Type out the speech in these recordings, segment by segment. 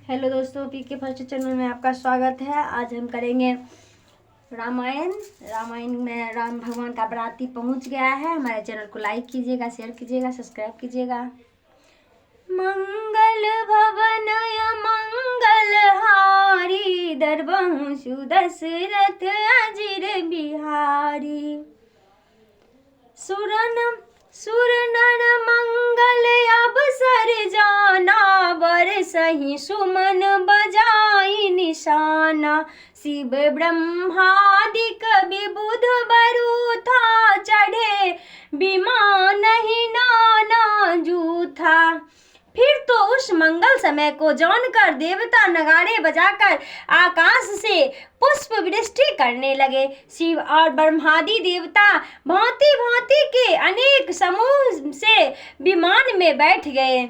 Hello दोस्तों, पीके first channel में आपका स्वागत है। आज हम करेंगे रामायण में राम भगवान का बराती पहुंच गया है। हमारे चैनल को लाइक कीजिएगा, शेयर कीजिएगा, सब्सक्राइब कीजिएगा। मंगल भवनय मंगल हारी, दरबंशु दशरथ अजिर बिहारी। सुर नर मंगल अवसर जाना, बरसहि सुमन बजाई निशाना। शिव ब्रह्मादिक विबुध बरूथा, चढ़े विमान ही नाना जूथा। फिर तो उस मंगल समय को जानकर देवता नगाड़े बजाकर आकाश से पुष्प वृष्टि करने लगे। शिव और ब्रह्मादि देवता भांति भांति के अनेक समूह से विमान में बैठ गए।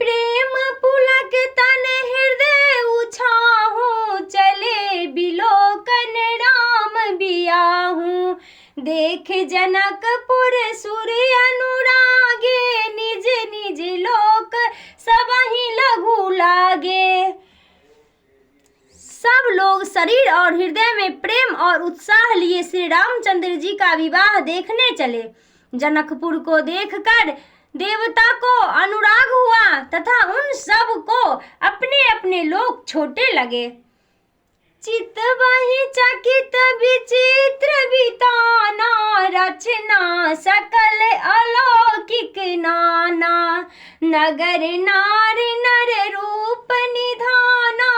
प्रेम पुलक तन हृदय उछाहू, चले बिलोकन राम बियाहू। देख जनकपुर सूर्य अनुरागे, निज निज लोक सबहि लघु लागे। सब लोग शरीर और हृदय में प्रेम और उत्साह लिए श्री रामचंद्र जी का विवाह देखने चले। जनकपुर को देखकर देवता को अनुराग हुआ तथा उन सब को अपने अपने लोक छोटे लगे। चित वही चकित विचित्र बिताना, रचना सकल अलौकिक नाना। नगर नार नर रूप निधाना,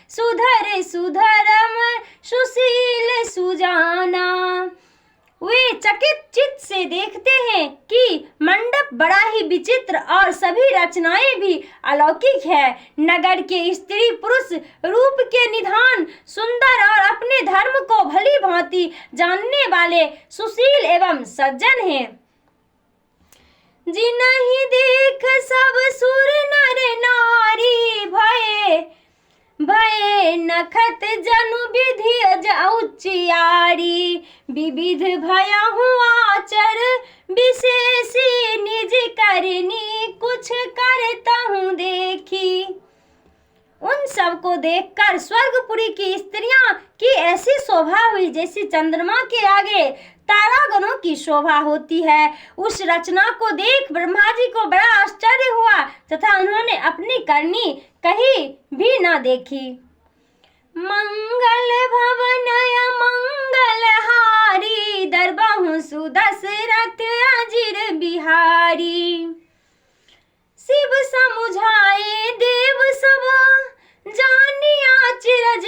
सुधर सुधरम सुशील सुजाना। वे चकित चित्त से देखते हैं कि मंडप बड़ा ही विचित्र और सभी रचनाएं भी अलौकिक है। नगर के स्त्री पुरुष रूप के निधान, सुंदर और अपने धर्म को भली भांति जानने वाले सुशील एवं सज्जन हैं। जिन्हि देख सब सुर नर नारी, भय नखत जनु विधि उच्चियारी। विविध भयहु आचर विशेषी, निज करनी कुछ करतहु देखी। उन सब को देखकर स्वर्गपुरी की स्त्रियां की ऐसी शोभा हुई जैसी चंद्रमा के आगे तारागणों की शोभा होती है। उस रचना को देख ब्रह्मा जी को बड़ा आश्चर्य हुआ तथा उन्होंने अपनी करनी कहीं भी न देखी। मंगल भवनय मंगल हारी, दरबंशु दशरथ अजिर बिहारी। शिव समुझाए देव सब, जानिया चिरज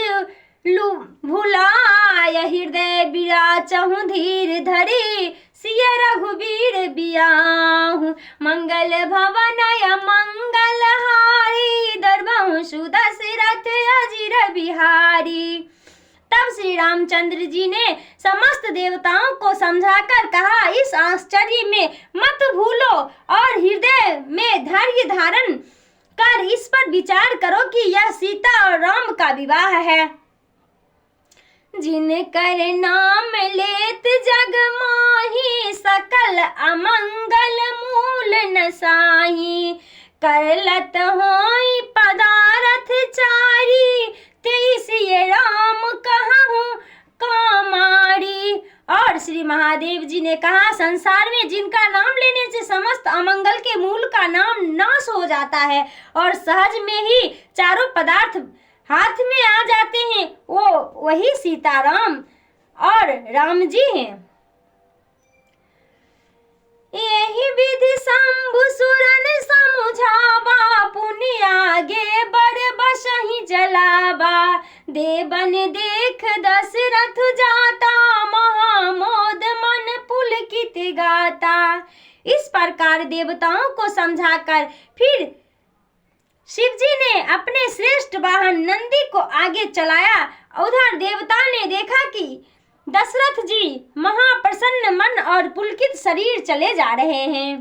भुलाय। हृदय विराचहु धीर धरी, सिय रघुबीर बियाहू। मंगल भवनय मंगल हारी, दरबंशु दशरथ अजिर बिहारी। तब श्री रामचंद्र जी ने समस्त देवताओं को समझाकर कहा, इस आश्चर्य में मत भूलो और हृदय में धैर्य धारण कर इस पर विचार करो कि यह सीता और राम का विवाह है। जिनकर नाम लेत जग माही, सकल अमंगल मूल नसाही। करलत होई पदारथ चारी, तेईस ये राम कहूँ कामारी। और श्री महादेव जी ने कहा, संसार में जिनका नाम लेने से समस्त अमंगल के मूल का नाम नाश हो जाता है और सहज में ही चारों पदार्थ हाथ में आ जाते हैं, वो वही सीताराम और राम जी हैं। यही विधि शंभु सुरन समुझावा, पुनि आगे बड़ बसहि जलावा। देवन देख दशरथ जाता, महामोद मन पुलकित गाता। इस प्रकार देवताओं को समझाकर फिर शिव जी ने अपने श्रेष्ठ वाहन नंदी को आगे चलाया। उधर देवता ने देखा कि दशरथ जी महाप्रसन्न मन और पुलकित शरीर चले जा रहे हैं।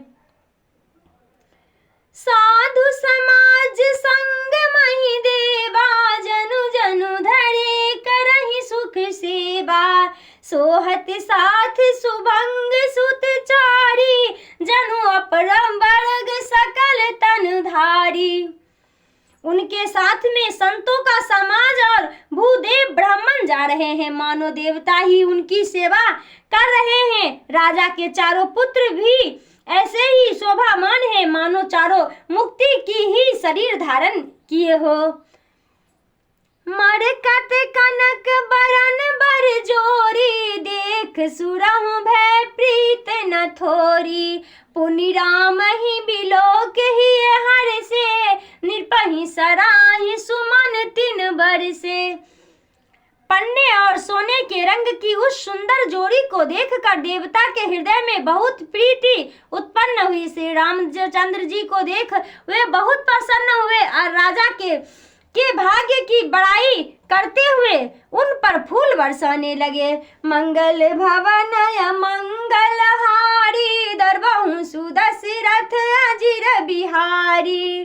साधु समाज संग महि देवा, जनु जनु धरे करहि सुख सेवा। सोहत साथ सुभंग सुत चारी, जनु अपरम वर्ग सकल तन धारी। उनके साथ में संतों का समाज और भूदेव ब्राह्मण जा रहे हैं। मानो देवता ही उनकी सेवा कर रहे हैं। राजा के चारों पुत्र भी ऐसे ही शोभामान है, मानो चारों मुक्ति की ही शरीर धारण किए हो। मरकत कनक बरन बर जोरी, देख सुरहु भय प्रीत न थोरी। पुनि राम ही बिलोक ही हर से, निरपहि सराहि सुमन तिन बर से। पन्ने और सोने के रंग की उस सुंदर जोड़ी को देखकर देवता के हृदय में बहुत प्रीति उत्पन्न हुई। श्री रामचंद्र जी को देख वे बहुत प्रसन्न हुए और राजा के भाग्य की बड़ाई करते हुए उन पर फूल बरसाने लगे। मंगल भवन मंगल हारी, दरबहु सुदशरथ अजिर बिहारी।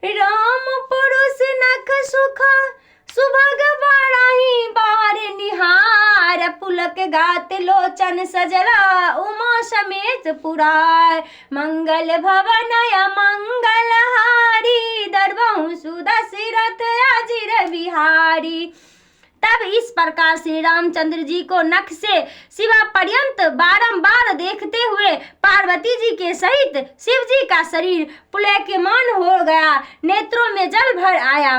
राम पुरुष नख सुख सुभग बड़ाई बार निहार। पुलक गात लोचन सजला, उमा समेत पुरार। मंगल भवन मंगल हारी, दरबहु सुदशरथ अजिर बिहारी। तब इस प्रकार श्री रामचंद्र जी को नख से शिवा पर्यंत बारंबार देखते हुए पार्वती जी के सहित शिव जी का शरीर पुलकमान हो गया, नेत्रों में जल भर आया।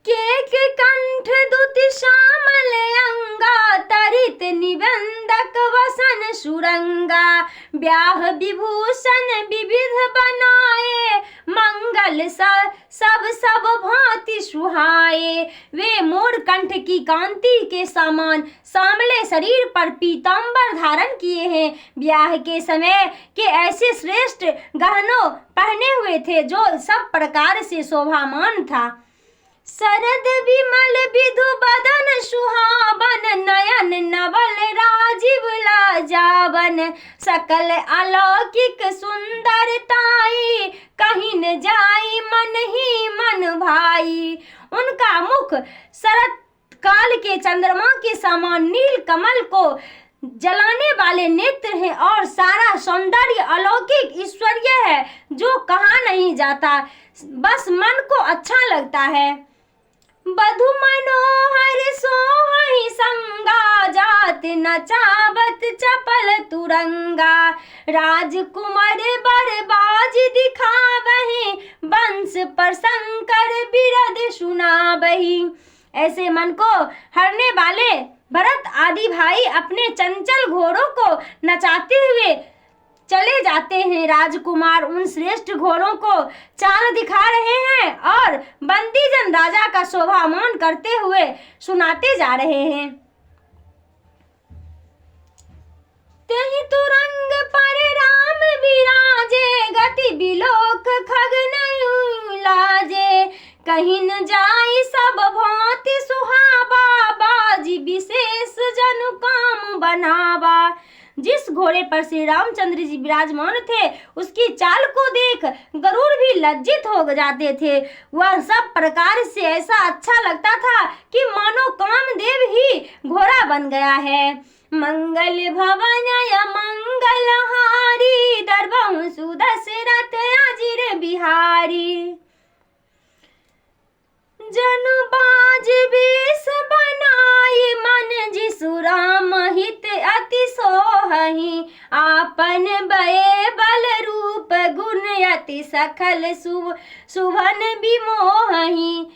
केक कंठ दुति श्यामल अंगा, तरित निबंधक वसन सुरंगा। ब्याह विभूषण विविध बनाए, मंगल सब भांति सुहाए। वे मोर कंठ की कांति के समान सांवले शरीर पर पीतांबर धारण किए हैं। ब्याह के समय के ऐसे श्रेष्ठ गहनों पहने हुए थे जो सब प्रकार से शोभामान था। शरद विमल विधु बदन सुहावन, नयन नवल राजीव लाजावन। सकल अलौकिक सुंदरताई, कहीं न जाई मन ही मन भाई। उनका मुख शरत काल के चंद्रमा के समान नील कमल को जलाने वाले नेत्र हैं और सारा सौंदर्य अलौकिक ईश्वरीय है जो कहा नहीं जाता, बस मन को अच्छा लगता है। बधु मनोहर सोहहि संगा, जात नचावत चपल तुरंगा। राजकुमार बरबाज दिखावहि, वंश पर शंकर बिरद सुनावहि। ऐसे मन को हरने वाले भरत आदि भाई अपने चंचल घोड़ों को नचाते हुए चले जाते हैं। राजकुमार उन श्रेष्ठ घोड़ों को चाल दिखा रहे हैं और बंदीजन राजा का शोभामान करते हुए सुनाते जा रहे हैं। तेहि तुरंग पर राम विराजे, गति बिलोक खगन लाजे। कहीं न जाई सब भांति सुहावा, बाजी विशेष जनु काम बनावा। जिस घोड़े पर श्री रामचंद्र जी विराजमान थे उसकी चाल को देख गरुड़ भी लज्जित हो जाते थे। वह सब प्रकार से ऐसा अच्छा लगता था कि मानो कामदेव ही घोड़ा बन गया है। मंगल भवन मंगल हारी, दरबहु सुदशरथ अजिर बिहारी। जनु बाज बेस बनाई, मन जिसु राम हित अति सोहहि। आपन बये बल रूप गुण अति सकल सुभन विमोहहि।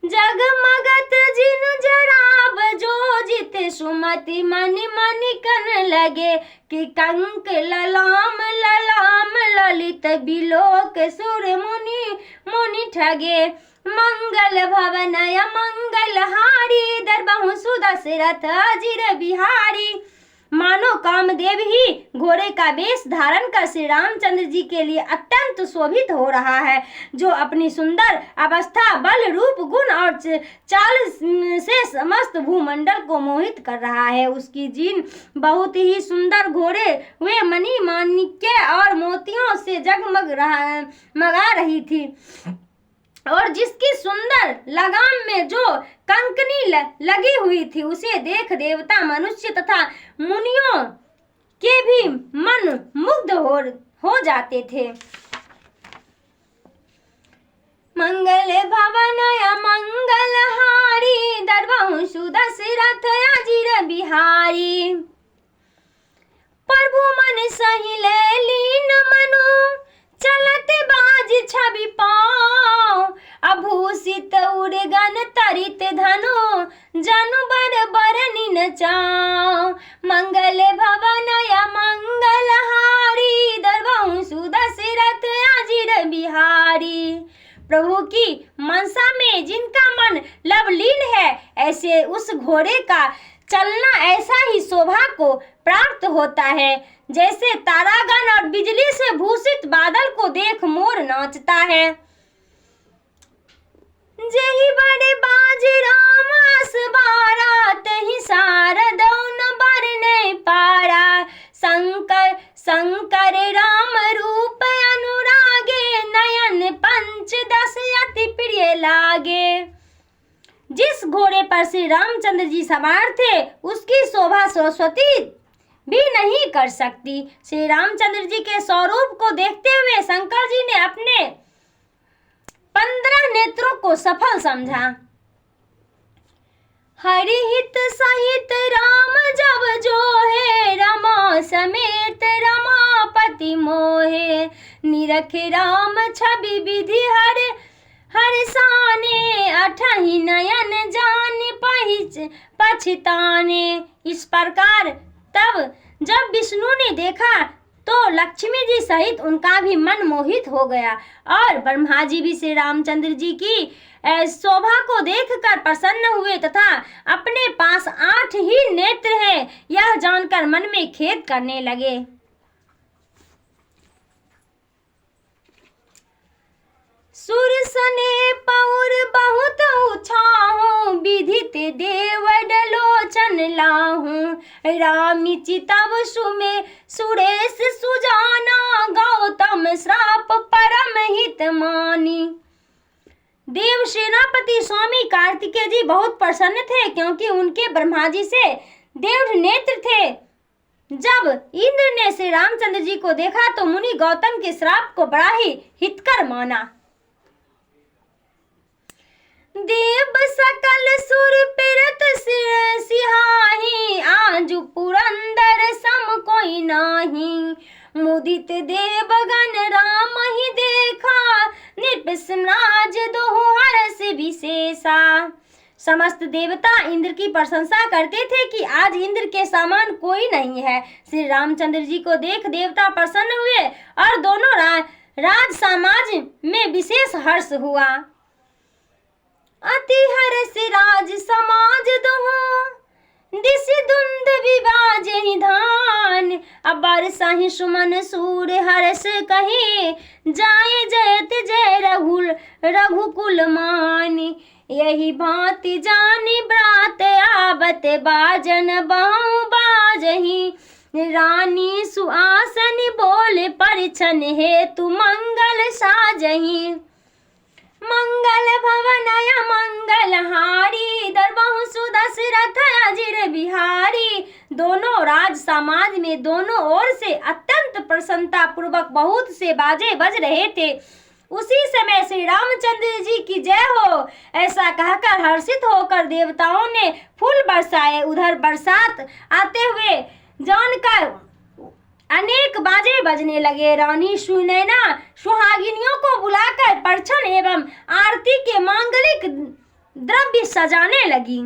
जगमगत जिन जराब जो जित सुमति मनि मनि कन लगे। कि कंक ललाम ललाम ललित बिलोक सुर मुनि मुनि ठगे। मंगल भवन मंगल हारी, दरबहु सुदशरथ अजिर बिहारी। मानो कामदेव ही घोड़े का वेश धारण कर श्री रामचंद्र जी के लिए अत्यंत शोभित हो रहा है, जो अपनी सुंदर अवस्था, बल, रूप, गुण और चाल से समस्त भूमंडल को मोहित कर रहा है। उसकी जीन बहुत ही सुंदर घोड़े वे मणि माणिक्य और मोतियों से जगमगा रही थी और जिसकी सुंदर लगाम में जो कंकनी लगी हुई थी उसे देख देवता, मनुष्य तथा मुनियों के भी मन मुग्ध हो जाते थे। भवन मंगलहारी दरबहु सुदशरथ अजिर बिहारी। प्रभु मन सहिले लीन मनु चलत बाज छवि पाओ। आभूषित उर्गन तरित धनु जनु बर बरनि नचाओ। मंगल भवन मंगलहारी दरबहु सुदशरथ अजिर बिहारी। प्रभु की मनसा में जिनका मन लवलीन है, ऐसे उस घोड़े का चलना ऐसा ही शोभा को प्राप्त होता है जैसे तारागण और बिजली से भूषित बादल को देख मोर नाचता है। जेहि बड़े बाज राम असबारा तहि सारदौन बरने पारा। शंकर शंकर राम रूप अनुरागे नयन पंचदश अति प्रिय लागे। जिस घोड़े पर श्री रामचंद्र जी सवार थे उसकी शोभा सरस्वती भी नहीं कर सकती। श्री रामचंद्र जी के स्वरूप को देखते हुए शंकर जी ने अपने 15 नेत्रों को सफल समझा। हरि हित सहित राम जब जो है रमा समेत रमापति मोहे। निरख राम छवि विधि हर साने अठहि नयन जान पछताने। इस प्रकार तब जब विष्णु ने देखा तो लक्ष्मी जी सहित उनका भी मन मोहित हो गया और ब्रह्मा जी भी श्री रामचंद्र जी की शोभा को देखकर प्रसन्न हुए तथा अपने पास 8 ही नेत्र हैं यह जानकर मन में खेद करने लगे। सुर सने पौर बहुत उछाहूं विधित देवड लोचन लाहूं। रामी चितव सुमे सुरेश सुजाना गौतम श्राप परम हित मानी। देव सेनापति स्वामी कार्तिकेय जी बहुत प्रसन्न थे क्योंकि उनके ब्रह्मा जी से देव नेत्र थे। जब इंद्र ने श्री रामचंद्र जी को देखा तो मुनि गौतम के श्राप को बड़ा ही हितकर माना। देव सकल सुर पिरत सिहाही आजु पुरंदर सम कोई नाही। मुदित देवगण राम ही देखा नृपसराज दोहु हरस विशेषा। समस्त देवता इंद्र की प्रशंसा करते थे कि आज इंद्र के समान कोई नहीं है। श्री रामचंद्र जी को देख देवता प्रसन्न हुए और दोनों राज समाज में विशेष हर्ष हुआ। अति हर्ष राज समाज दोहु दिस दुंद विवाज धान। अबर सहि सुमन सूर हर्ष कहे जाए जयत जय रघुकुल मान। यही भांति जानी ब्रात आवत बाजन बहु बाजही। रानी सुआसन बोल परिछन हेतु मंगल साजही। मंगल भवनय मंगलहारी दरबहु सुदशरथ अजिर बिहारी। दोनों राज समाज में दोनों ओर से अत्यंत प्रसन्नता पूर्वक बहुत से बाजे बज रहे थे। उसी समय श्री रामचंद्र जी की जय हो ऐसा कहकर हर्षित होकर देवताओं ने फूल बरसाए। उधर बरसात आते हुए जानकर अनेक बाजे बजने लगे। रानी सुनैना सुहागिनियों को बुलाकर परछन एवं आरती के मांगलिक द्रव्य सजाने लगी।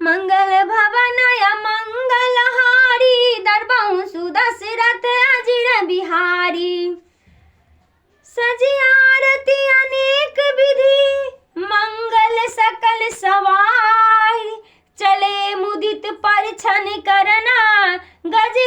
मंगल भवनय मंगलहारी दरबहु सुदशरथ अजिर बिहारी। सजी आरती अनेक विधि मंगल सकल सवारी। चले मुदित परिछन करना गज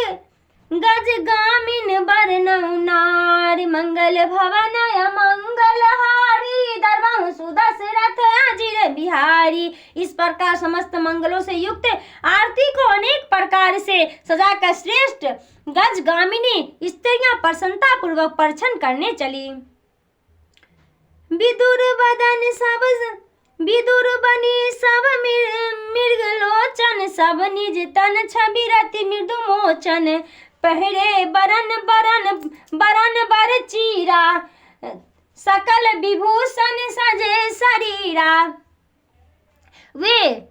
गज गामिन बरनौ नार। मंगल भवनय मंगलहारी दरबहु सुदशरथ अजिर बिहारी। इस प्रकार समस्त मंगलों से युक्त आरती को अनेक प्रकार से सजाकर श्रेष्ठ गज गामिनी स्त्रियां प्रसन्नता पूर्वक परछन करने चली। विदुर बनी सब मृगलोचन सब निज तन छवि रति मृदु मोचन। पहरे बरन बर चीरा सकल विभूषण सजे शरीरा। वे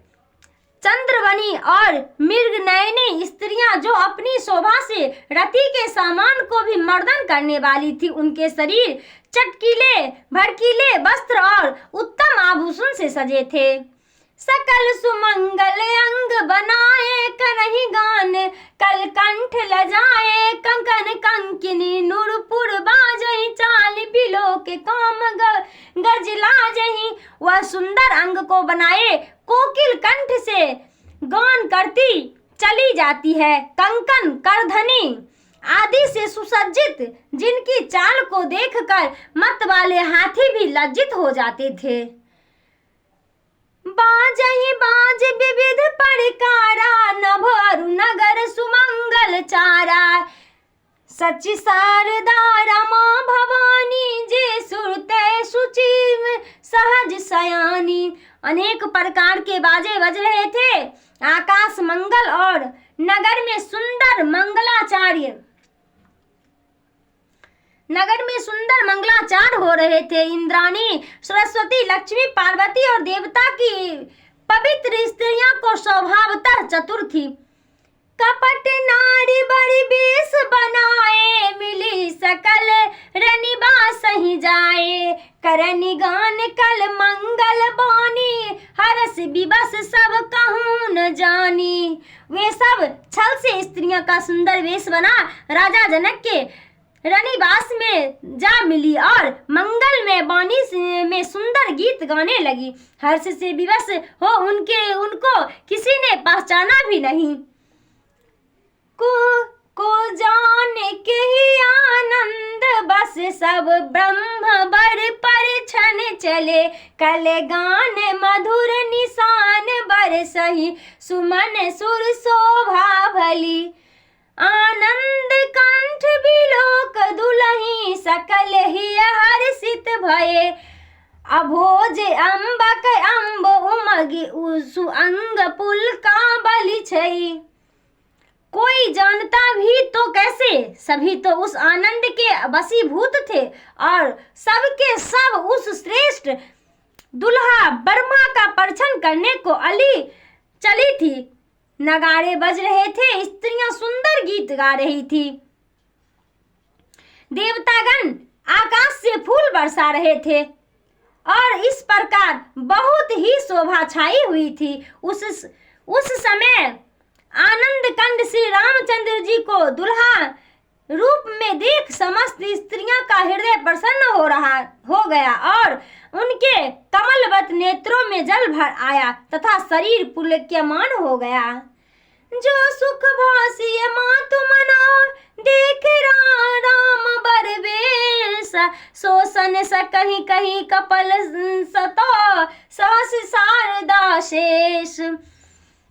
चंद्रवनी और मृगनयनी स्त्रियां जो अपनी शोभा से रति के सामान को भी मर्दन करने वाली थी, उनके शरीर चटकीले भड़कीले वस्त्र और उत्तम आभूषण से सजे थे। सकल सुमंगल अंग बनाए करहि गान, कल कंठ लजाए कंकन कंकिनी, नूरपुर बाजहि चाल बिलो के काम गज लाजहि। वह सुंदर अंग को बनाए कोकिल कंठ से गान करती चली जाती है, कंकन करधनी आदि से सुसज्जित, जिनकी चाल को देखकर मत वाले हाथी भी लज्जित हो जाते थे। बाजहि बाज विविध परकारा, नभ अरु नगर सुमंगल चारा। सचि शारदा रमा भवानी, जे सुरते सुचि सहज सयानी। अनेक प्रकार के बाजे बज रहे थे। आकाश मंगल और नगर में मंगलाचार हो रहे थे। इंद्राणी, सरस्वती, लक्ष्मी, पार्वती और देवता की पवित्र स्त्रियां को स्वभावतः चतुर थी। कपट नारी बड़ी बेस बनाए, मिली सकल रनिबा सही जाए। करनि गान कल मंगल बानी, हरस विवश सब कहूँ न जानी। वे सब छल से स्त्रियों का सुंदर वेश बना राजा जनक के रनिवास में जा मिली और मंगल में बानी में सुंदर गीत गाने लगी। हर्ष से विवश हो उनको किसी ने पहचाना भी नहीं। को जान के ही आनंद बस सब ब्रह्म बर परिछन चले। कल गान मधुर निशान बरसहि, सुमन सुर शोभा भली। आनंद कंठ बिलोक दुलही, सकल ही हर्षित भये। अभोज अम्बक अम्ब उमगी, सुअंग पुलका बलि छई। कोई जानता भी तो कैसे, सभी तो उस आनंद के वशीभूत थे और सबके सब उस श्रेष्ठ दुल्हा बर्मा का परिछन करने को अली चली थी। नगाड़े बज रहे थे, स्त्रियां सुंदर गीत गा रही थी। देवतागण आकाश से फूल बरसा रहे थे और इस प्रकार बहुत ही शोभा छाई हुई थी। उस समय आनंद कंद श्री रामचंद्र जी को दुल्हा रूप में देख समस्त स्त्रियां का हृदय प्रसन्न हो गया और उनके कमलवत नेत्रों में जल भर आया तथा शरीर पुलक्यमान हो गया। जो सुख भासिय मातु मनो, देख राम बर बेश। शोषण स कहीं कहीं कपल सतो, सहस शारदा शेष।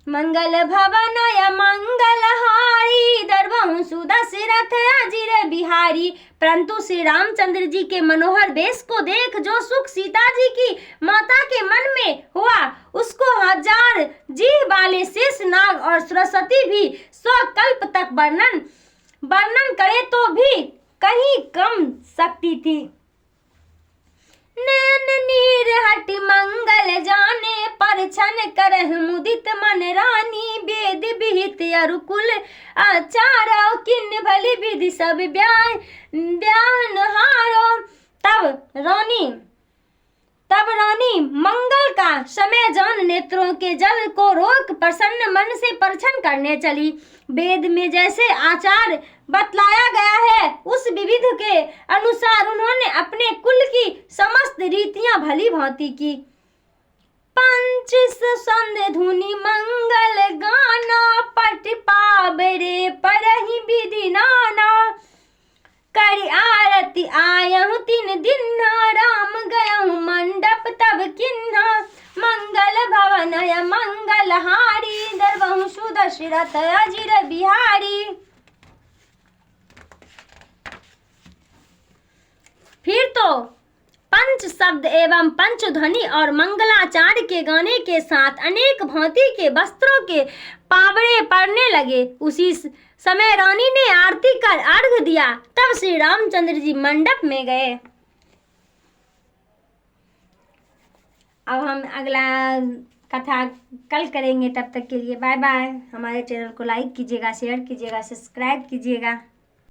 मंगल भवनय मंगलहारी, दर्बहु सुदशरथ अजिर बिहारी। परंतु श्री रामचंद्र जी के मनोहर वेश को देख जो सुख सीता जी की माता के मन में हुआ, उसको हजार जीह वाले शेष नाग और सरस्वती भी 100 कल्प तक वर्णन करे तो भी कहीं कम सकती थी। नैन नीर हट मंगल जाने, परिछन करह मुदित मन रानी। वेद विहित अरुकुल आचार, किन्न भली विधि सब ब्याहन हारो। तब रानी मंगल का समय जान नेत्रों के जल को रोक प्रसन्न मन से परिछन करने चली। वेद में जैसे आचार बतलाया गया है उस विविध के अनुसार उन्होंने अपने कुल की समस्त रीतियां भली भांति की। पंच संध धुनि मंगल गाना, पट पाबरे परहि विधि नाना। करि आरती आयहु 3 दिन, राम गयहु मंडप तब किन्हा। मंगल भवनय मंगलहारी, दर्बहु सुदशरथ अजिर बिहारी। फिर तो पंच शब्द एवं पंच ध्वनि और मंगलाचार्य के गाने के साथ अनेक भांति के वस्त्रों के पावड़े पड़ने लगे। उसी समय रानी ने आरती कर अर्घ दिया। तब श्री रामचंद्र जी मंडप में गए। अब हम अगला कथा कल करेंगे। तब तक के लिए बाय बाय। हमारे चैनल को लाइक कीजिएगा, शेयर कीजिएगा, सब्सक्राइब कीजिएगा।